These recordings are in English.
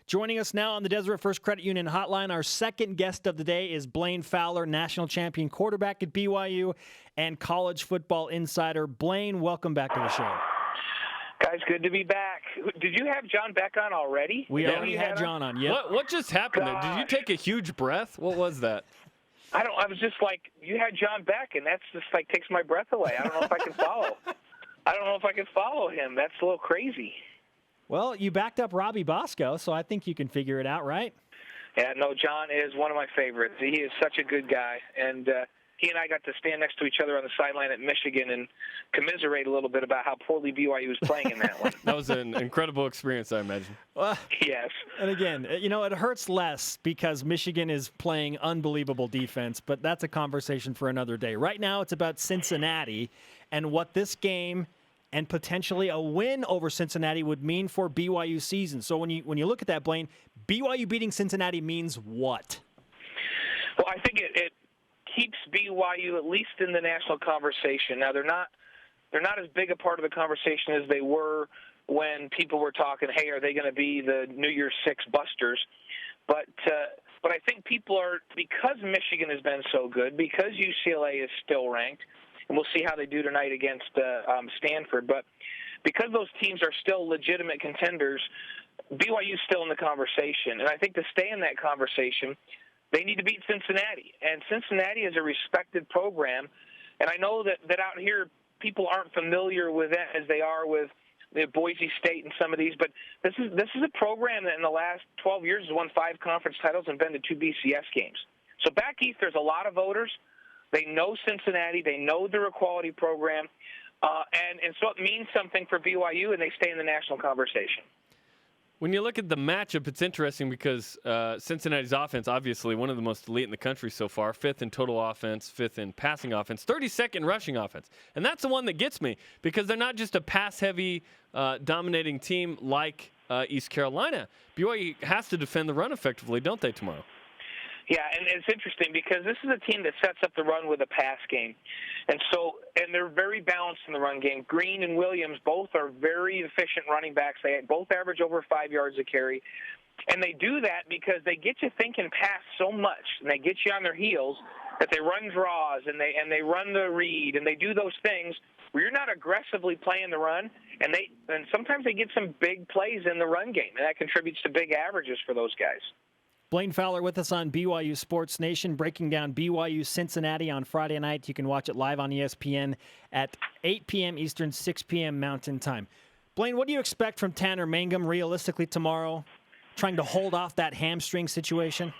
Joining us now on the Deseret First Credit Union hotline, our second guest of the day is Blaine Fowler, national champion quarterback at BYU and college football insider. Blaine, welcome back to the show. Guys, good to be back. Did you have John Beck on already? We already had John on. Yep. What just happened there? Did you take a huge breath? What was that? I was just like, you had John Beck, and that's just like takes my breath away. I don't know if I can follow. I don't know if I can follow him. That's a little crazy. Well, you backed up Robbie Bosco, so I think you can figure it out, right? Yeah, no, John is one of my favorites. He is such a good guy, and he and I got to stand next to each other on the sideline at Michigan and commiserate a little bit about how poorly BYU was playing in that one. That was an incredible experience, I imagine. Well, yes. And again, it hurts less because Michigan is playing unbelievable defense, but that's a conversation for another day. Right now, it's about Cincinnati and what this game and potentially a win over Cincinnati would mean for BYU season. So when you look at that, Blaine, BYU beating Cincinnati means what? Well, I think it keeps BYU at least in the national conversation. Now they're not as big a part of the conversation as they were when people were talking, hey, are they going to be the New Year's Six busters? But I think people are, because Michigan has been so good, because UCLA is still ranked, and we'll see how they do tonight against Stanford. But because those teams are still legitimate contenders, BYU's still in the conversation. And I think to stay in that conversation, they need to beat Cincinnati. And Cincinnati is a respected program. And I know that out here people aren't familiar with it as they are with Boise State and some of these. But this is a program that in the last 12 years has won 5 conference titles and been to 2 BCS games. So back east, there's a lot of voters. They know Cincinnati. They know they're a quality program. And so it means something for BYU, and they stay in the national conversation. When you look at the matchup, it's interesting because Cincinnati's offense, obviously one of the most elite in the country so far, 5th in total offense, 5th in passing offense, 32nd rushing offense. And that's the one that gets me because they're not just a pass-heavy, dominating team like East Carolina. BYU has to defend the run effectively, don't they, tomorrow? Yeah, and it's interesting because this is a team that sets up the run with a pass game. And they're very balanced in the run game. Green and Williams both are very efficient running backs. They both average over 5 yards a carry. And they do that because they get you thinking pass so much, and they get you on their heels that they run draws and they run the read and they do those things where you're not aggressively playing the run, and sometimes they get some big plays in the run game, and that contributes to big averages for those guys. Blaine Fowler with us on BYU Sports Nation, breaking down BYU Cincinnati on Friday night. You can watch it live on ESPN at 8 p.m. Eastern, 6 p.m. Mountain Time. Blaine, what do you expect from Tanner Mangum realistically tomorrow, trying to hold off that hamstring situation?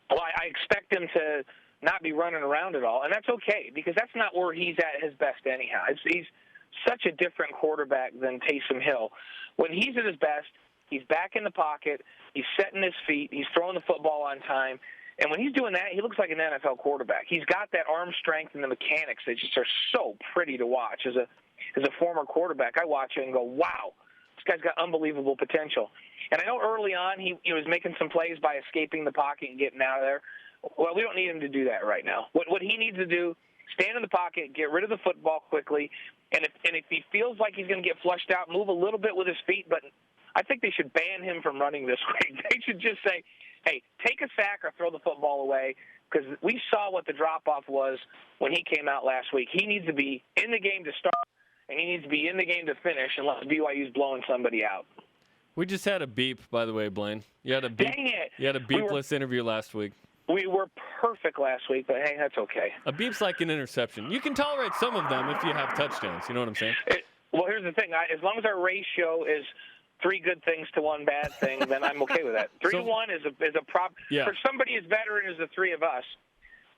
Well, I expect him to not be running around at all, and that's okay because that's not where he's at his best anyhow. He's such a different quarterback than Taysom Hill. When he's at his best, he's back in the pocket. He's setting his feet. He's throwing the football on time. And when he's doing that, he looks like an NFL quarterback. He's got that arm strength and the mechanics that just are so pretty to watch. As a former quarterback, I watch it and go, wow, this guy's got unbelievable potential. And I know early on he was making some plays by escaping the pocket and getting out of there. Well, we don't need him to do that right now. What he needs to do, stand in the pocket, get rid of the football quickly, and if he feels like he's going to get flushed out, move a little bit with his feet, but I think they should ban him from running this way. They should just say, hey, take a sack or throw the football away, because we saw what the drop-off was when he came out last week. He needs to be in the game to start, and he needs to be in the game to finish unless BYU's blowing somebody out. We just had a beep, by the way, Blaine. You had a beep. Dang it. You had a beepless interview last week. We were perfect last week, but hey, that's okay. A beep's like an interception. You can tolerate some of them if you have touchdowns. You know what I'm saying? Well, here's the thing. As long as our ratio is 3 good things to 1 bad thing, then I'm okay with that. 3 to 1 is a prop. Yeah. For somebody as veteran as the 3 of us,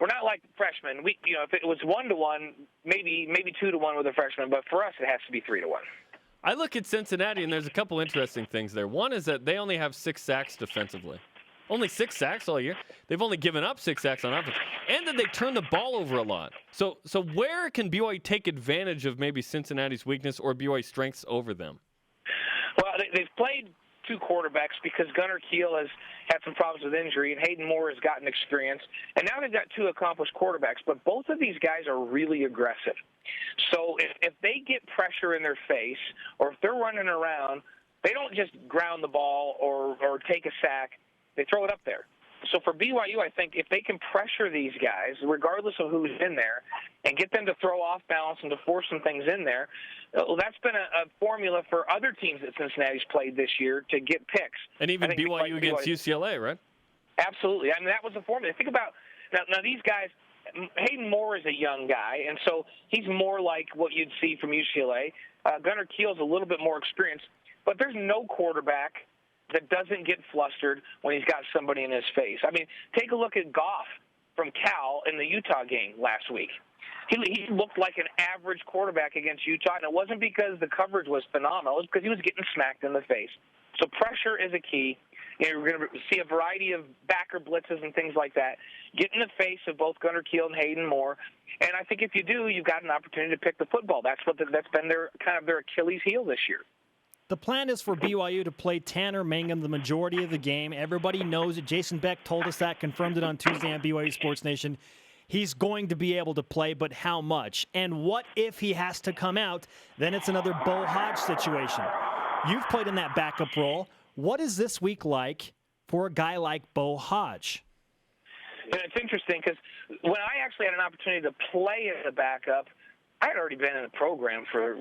we're not like freshmen. If it was 1 to 1, maybe 2 to 1 with a freshman, but for us it has to be 3 to 1. I look at Cincinnati, and there's a couple interesting things there. One is that they only have 6 sacks defensively. Only 6 sacks all year. They've only given up 6 sacks on offense. And that they turn the ball over a lot. So where can BYU take advantage of maybe Cincinnati's weakness or BYU's strengths over them? Well, they've played 2 quarterbacks because Gunnar Kiel has had some problems with injury, and Hayden Moore has gotten experience. And now they've got 2 accomplished quarterbacks, but both of these guys are really aggressive. So if they get pressure in their face, or if they're running around, They don't just ground the ball or take a sack. They throw it up there. So for BYU, I think if they can pressure these guys, regardless of who's in there, and get them to throw off balance and to force some things in there, well, that's been a formula for other teams that Cincinnati's played this year to get picks. And even BYU against UCLA, right? Absolutely. I mean, that was the formula. Think about now these guys. Hayden Moore is a young guy, and so he's more like what you'd see from UCLA. Gunnar Keel's a little bit more experienced, but there's no quarterback that doesn't get flustered when he's got somebody in his face. I mean, take a look at Goff from Cal in the Utah game last week. He looked like an average quarterback against Utah, and it wasn't because the coverage was phenomenal. It was because he was getting smacked in the face. So pressure is a key. You know, we're going to see a variety of backer blitzes and things like that. Get in the face of both Gunnar Keel and Hayden Moore. And I think if you do, you've got an opportunity to pick the football. That's been their kind of their Achilles heel this year. The plan is for BYU to play Tanner Mangum the majority of the game. Everybody knows it. Jason Beck told us that, confirmed it on Tuesday on BYU Sports Nation. He's going to be able to play, but how much? And what if he has to come out? Then it's another Bo Hodge situation. You've played in that backup role. What is this week like for a guy like Bo Hodge? And it's interesting because when I actually had an opportunity to play as a backup, I had already been in the program for,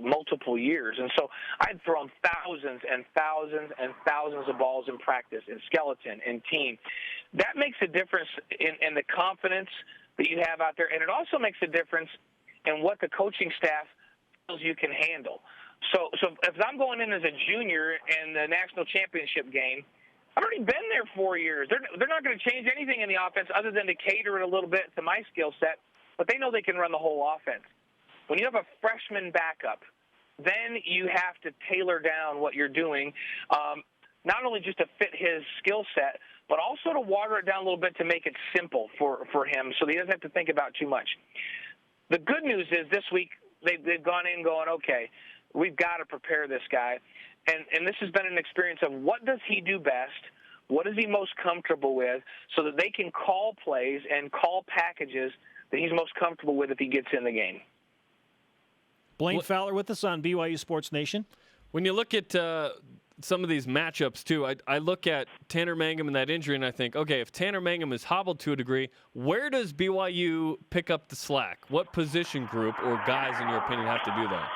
multiple years. And so I'd thrown thousands and thousands and thousands of balls in practice, in skeleton, in team. That makes a difference in the confidence that you have out there. And it also makes a difference in what the coaching staff feels you can handle. So if I'm going in as a junior in the national championship game, I've already been there 4 years. They're not going to change anything in the offense other than to cater it a little bit to my skill set, but they know they can run the whole offense. When you have a freshman backup, then you have to tailor down what you're doing, not only just to fit his skill set, but also to water it down a little bit to make it simple for him so that he doesn't have to think about too much. The good news is this week they've gone in going, okay, we've got to prepare this guy. And this has been an experience of what does he do best, what is he most comfortable with, so that they can call plays and call packages that he's most comfortable with if he gets in the game. Blaine Fowler with us on BYU Sports Nation. When you look at some of these matchups, too, I look at Tanner Mangum and that injury, and I think, okay, if Tanner Mangum is hobbled to a degree, where does BYU pick up the slack? What position group or guys, in your opinion, have to do that?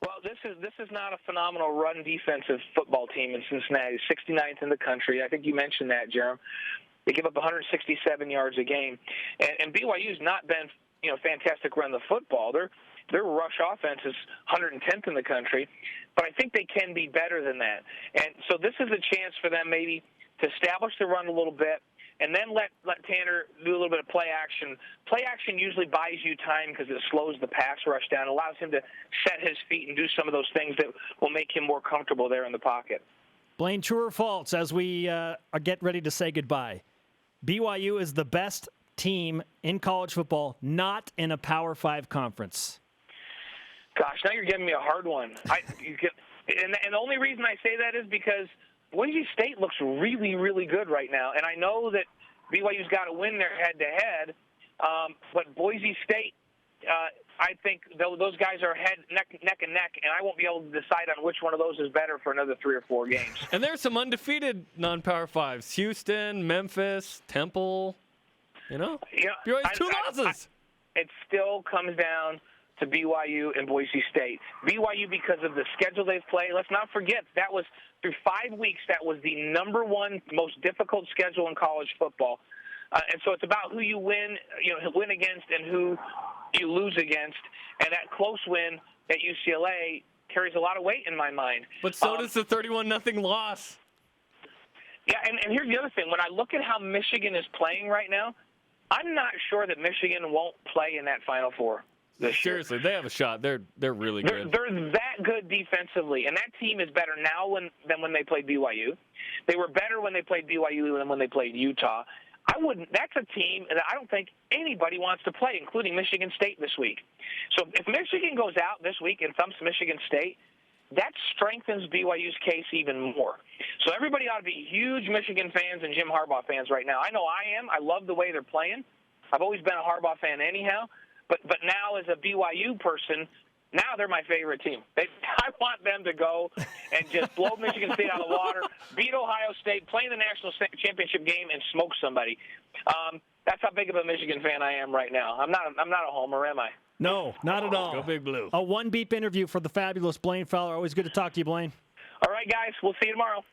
Well, this is not a phenomenal run defensive football team in Cincinnati, 69th in the country. I think you mentioned that, Jerem. They give up 167 yards a game, and BYU's not been fantastic run the football. Their rush offense is 110th in the country, but I think they can be better than that. And so this is a chance for them maybe to establish the run a little bit, and then let Tanner do a little bit of play action. Play action usually buys you time because it slows the pass rush down, allows him to set his feet and do some of those things that will make him more comfortable there in the pocket. Blaine, true or false, as we get ready to say goodbye, BYU is the best team in college football not in a Power 5 conference. Gosh, now you're giving me a hard one. And the only reason I say that is because Boise State looks really, really good right now. And I know that BYU's got to win their head-to-head, but Boise State, I think those guys are neck and neck, and I won't be able to decide on which one of those is better for another 3 or 4 games. And there's some undefeated non-Power 5s. Houston, Memphis, Temple. BYU's 2 losses. It still comes down to BYU and Boise State. BYU, because of the schedule they've played, let's not forget, that was through 5 weeks, that was the number one most difficult schedule in college football. And so it's about who you win against and who you lose against. And that close win at UCLA carries a lot of weight in my mind. But so does the 31-0 loss. Yeah, and here's the other thing. When I look at how Michigan is playing right now, I'm not sure that Michigan won't play in that Final Four this year. Seriously, they have a shot. They're really good. They're that good defensively, and that team is better now than when they played BYU. They were better when they played BYU than when they played Utah. That's a team that I don't think anybody wants to play, including Michigan State this week. So if Michigan goes out this week and thumps Michigan State, that strengthens BYU's case even more. So everybody ought to be huge Michigan fans and Jim Harbaugh fans right now. I know I am. I love the way they're playing. I've always been a Harbaugh fan anyhow. But now as a BYU person, Now they're my favorite team. I want them to go and just blow Michigan State out of the water, beat Ohio State, play in the national championship game, and smoke somebody. That's how big of a Michigan fan I am right now. I'm not a homer, am I? No, not at all. Go Big Blue. A one-beep interview for the fabulous Blaine Fowler. Always good to talk to you, Blaine. All right, guys. We'll see you tomorrow.